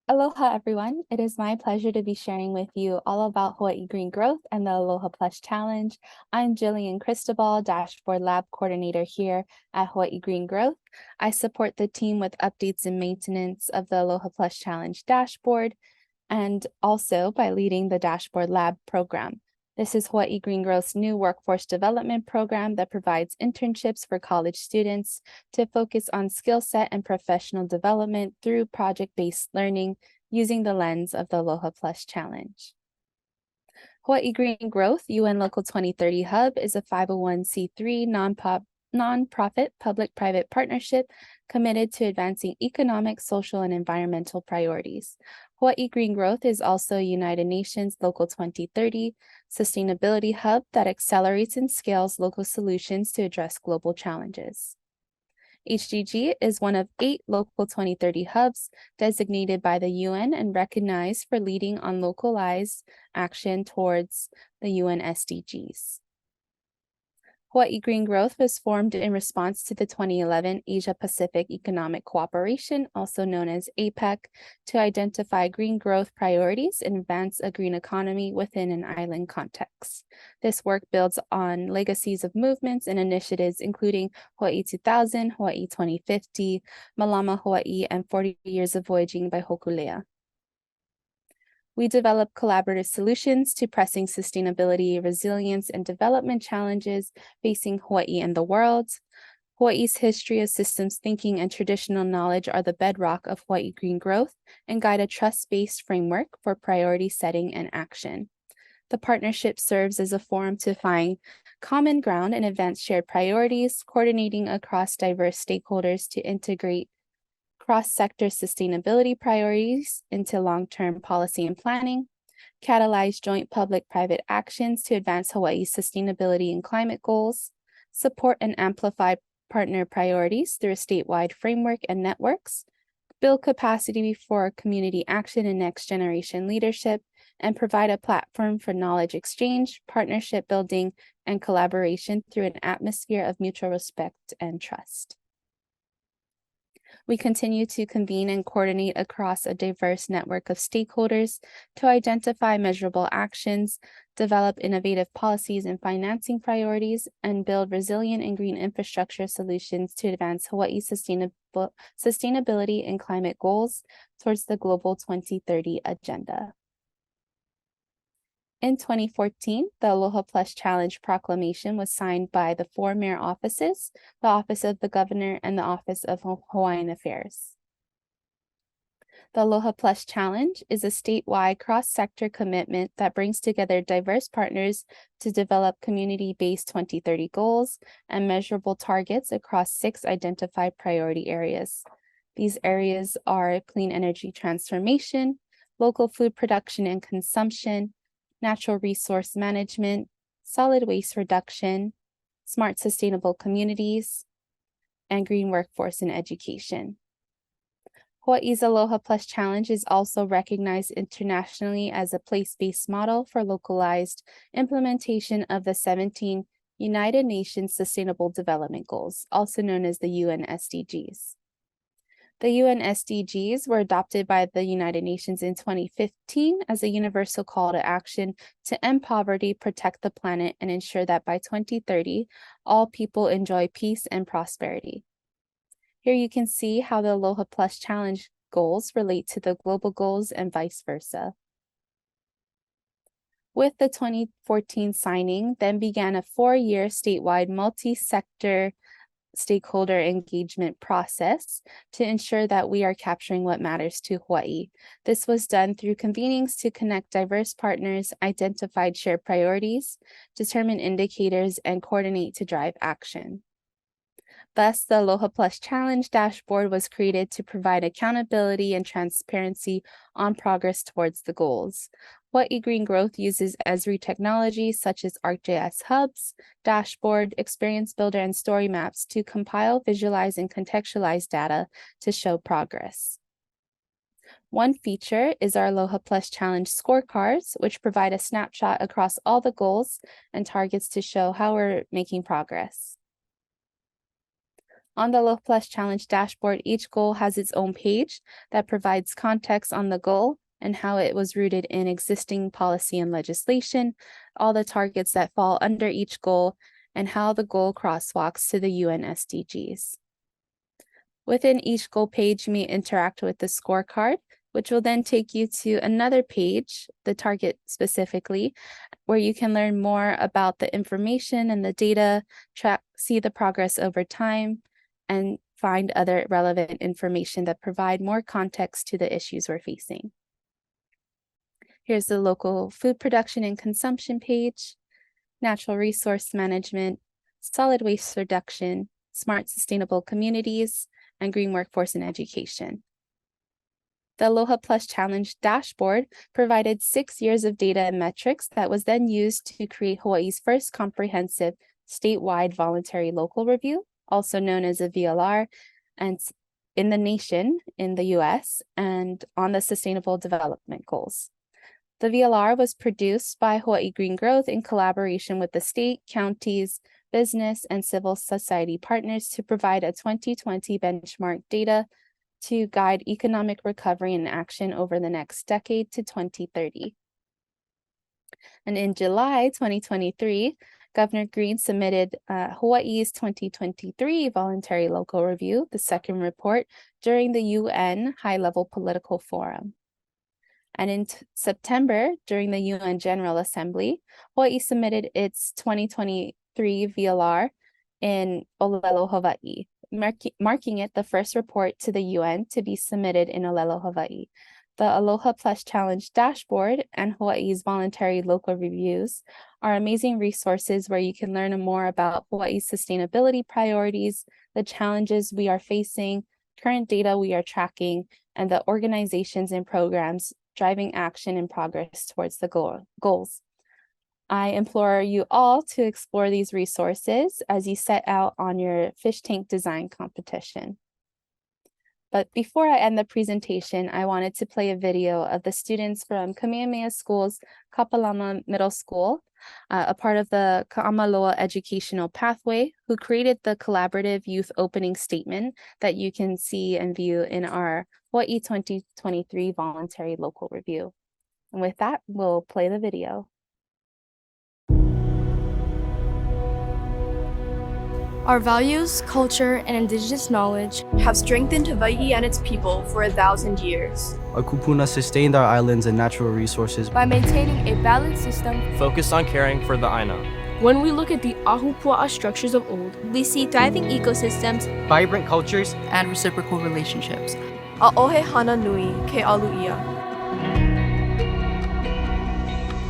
Aloha, everyone. It is my pleasure to be sharing with you all about Hawaii Green Growth and the Aloha+Challenge. I'm Jillian Cristobal, Dashboard Lab Coordinator here at Hawaii Green Growth. I support the team with updates and maintenance of the Aloha+Challenge dashboard, and also by leading the Dashboard Lab program. This is Hawaii Green Growth's new workforce development program that provides internships for college students to focus on skill set and professional development through project-based learning using the lens of the Aloha+Challenge. Hawaii Green Growth UN Local 2030 Hub is a 501c3 nonprofit public-private partnership committed to advancing economic, social, and environmental priorities. Hawaii Green Growth is also a United Nations Local 2030 sustainability hub that accelerates and scales local solutions to address global challenges. HGG is one of 8 Local 2030 hubs designated by the UN and recognized for leading on localized action towards the UN SDGs. Hawaii Green Growth was formed in response to the 2011 Asia-Pacific Economic Cooperation, also known as APEC, to identify green growth priorities and advance a green economy within an island context. This work builds on legacies of movements and initiatives including Hawaii 2000, Hawaii 2050, Malama Hawaii, and 40 Years of Voyaging by Hokulea. We develop collaborative solutions to pressing sustainability, resilience, and development challenges facing Hawaii and the world. Hawaii's history of systems thinking and traditional knowledge are the bedrock of Hawaii Green Growth and guide a trust-based framework for priority setting and action. The partnership serves as a forum to find common ground and advance shared priorities, coordinating across diverse stakeholders to integrate cross-sector sustainability priorities into long-term policy and planning, catalyze joint public-private actions to advance Hawaii's sustainability and climate goals, support and amplify partner priorities through a statewide framework and networks, build capacity for community action and next-generation leadership, and provide a platform for knowledge exchange, partnership building, and collaboration through an atmosphere of mutual respect and trust. We continue to convene and coordinate across a diverse network of stakeholders to identify measurable actions, develop innovative policies and financing priorities, and build resilient and green infrastructure solutions to advance Hawaii's sustainability and climate goals towards the Global 2030 Agenda. In 2014, the Aloha+Challenge proclamation was signed by the 4 mayor offices, the Office of the Governor, and the Office of Hawaiian Affairs. The Aloha+Challenge is a statewide cross-sector commitment that brings together diverse partners to develop community-based 2030 goals and measurable targets across 6 identified priority areas. These areas are clean energy transformation, local food production and consumption, natural resource management, solid waste reduction, smart sustainable communities, and green workforce and education. Hawaii's Aloha+Challenge is also recognized internationally as a place-based model for localized implementation of the 17 United Nations Sustainable Development Goals, also known as the UN SDGs. The UN SDGs were adopted by the United Nations in 2015 as a universal call to action to end poverty, protect the planet, and ensure that by 2030, all people enjoy peace and prosperity. Here you can see how the Aloha+Challenge goals relate to the global goals and vice versa. With the 2014 signing, then began a 4-year statewide multi-sector stakeholder engagement process to ensure that we are capturing what matters to Hawaii. This was done through convenings to connect diverse partners, identify shared priorities, determine indicators, and coordinate to drive action. Thus, the Aloha+Challenge dashboard was created to provide accountability and transparency on progress towards the goals. Hawaii Green Growth uses Esri technologies such as ArcGIS hubs, dashboard, experience builder, and story maps to compile, visualize, and contextualize data to show progress. One feature is our Aloha+Challenge scorecards, which provide a snapshot across all the goals and targets to show how we're making progress. On the Aloha+Challenge dashboard, each goal has its own page that provides context on the goal and how it was rooted in existing policy and legislation, all the targets that fall under each goal, and how the goal crosswalks to the UN SDGs. Within each goal page, you may interact with the scorecard, which will then take you to another page, the target specifically, where you can learn more about the information and the data, see the progress over time, and find other relevant information that provide more context to the issues we're facing. Here's the local food production and consumption page, natural resource management, solid waste reduction, smart sustainable communities, and green workforce and education. The Aloha+Challenge dashboard provided 6 years of data and metrics that was then used to create Hawaii's first comprehensive statewide voluntary local review, also known as a VLR, and in the nation, in the US, and on the Sustainable Development Goals. The VLR was produced by Hawaii Green Growth in collaboration with the state, counties, business, and civil society partners to provide a 2020 benchmark data to guide economic recovery and action over the next decade to 2030. And in July 2023, Governor Green submitted Hawaii's 2023 Voluntary Local Review, the second report, during the UN High-Level Political Forum. And in September, during the UN General Assembly, Hawaii submitted its 2023 VLR in Olelo, Hawaii, marking it the first report to the UN to be submitted in Olelo, Hawaii. The Aloha+Challenge dashboard and Hawaii's voluntary local reviews are amazing resources where you can learn more about Hawaii's sustainability priorities, the challenges we are facing, current data we are tracking, and the organizations and programs driving action and progress towards the goals. I implore you all to explore these resources as you set out on your fish tank design competition. But before I end the presentation, I wanted to play a video of the students from Kamehameha School's Kapalama Middle School, a part of the Ka'amaloa Educational Pathway, who created the collaborative youth opening statement that you can see and view in our Hawaii 2023 Voluntary Local Review. And with that, we'll play the video. Our values, culture, and indigenous knowledge have strengthened Hawaii and its people for 1,000 years. Our kupuna sustained our islands and natural resources by maintaining a balanced system focused on caring for the Aina. When we look at the ahupua'a structures of old, we see thriving ecosystems, vibrant cultures, and reciprocal relationships. A'ohe hana nui ke alu'ia.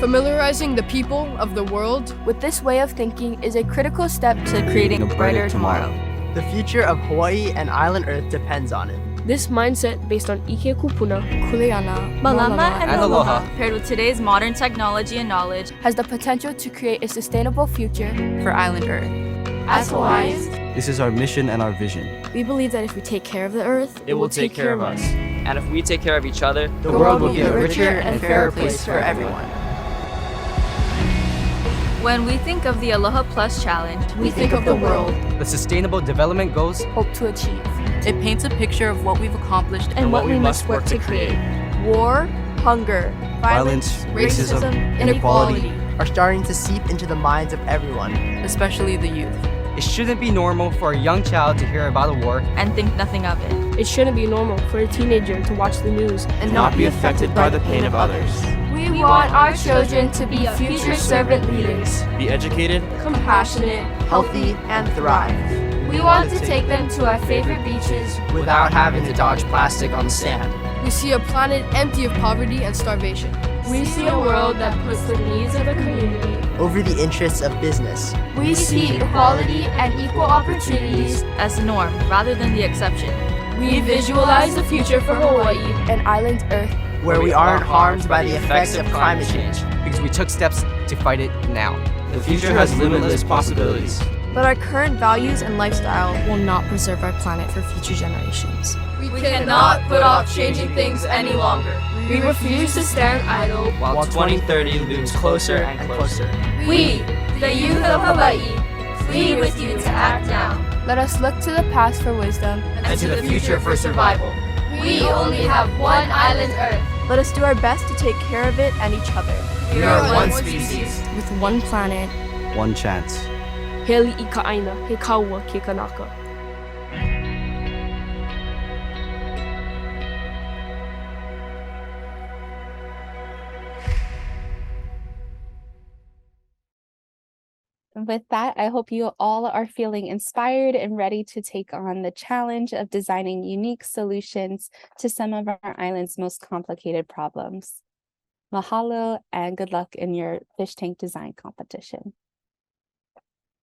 Familiarizing the people of the world with this way of thinking is a critical step to creating a brighter tomorrow. The future of Hawaii and island Earth depends on it. This mindset, based on ike kupuna, kuleana, malama, and aloha, paired with today's modern technology and knowledge, has the potential to create a sustainable future for island Earth. As Hawaiians, this is our mission and our vision. We believe that if we take care of the Earth, it will take care of us. And if we take care of each other, the world will be a richer and fairer place for everyone. When we think of the Aloha+Challenge, we think of the world. The Sustainable Development Goals hope to achieve. It paints a picture of what we've accomplished and what we must work to create. War, hunger, violence, racism, inequality are starting to seep into the minds of everyone, especially the youth. It shouldn't be normal for a young child to hear about a war and think nothing of it. It shouldn't be normal for a teenager to watch the news and not be affected by the pain of others. We want our children to be future servant leaders, be educated, compassionate, healthy, and thrive. We want to take them to our favorite beaches without having to dodge plastic on the sand. We see a planet empty of poverty and starvation. We see a world that puts the needs of the community over the interests of business. We see equality and equal opportunities as the norm rather than the exception. We visualize the future for Hawaii and island Earth, where we aren't harmed by the effects of climate change because we took steps to fight it now. The future has limitless possibilities. But our current values and lifestyle will not preserve our planet for future generations. We cannot put off changing things any longer. We refuse to stand idle while 2030 looms closer and closer. We, the youth of Hawaii, plead with you to act now. Let us look to the past for wisdom and to the future for survival. We only have one island Earth. Let us do our best to take care of it and each other. We are one species. With one planet. One chance. Heli I ka aina, he kaua ke kanaka. With that, I hope you all are feeling inspired and ready to take on the challenge of designing unique solutions to some of our island's most complicated problems. Mahalo and good luck in your fish tank design competition.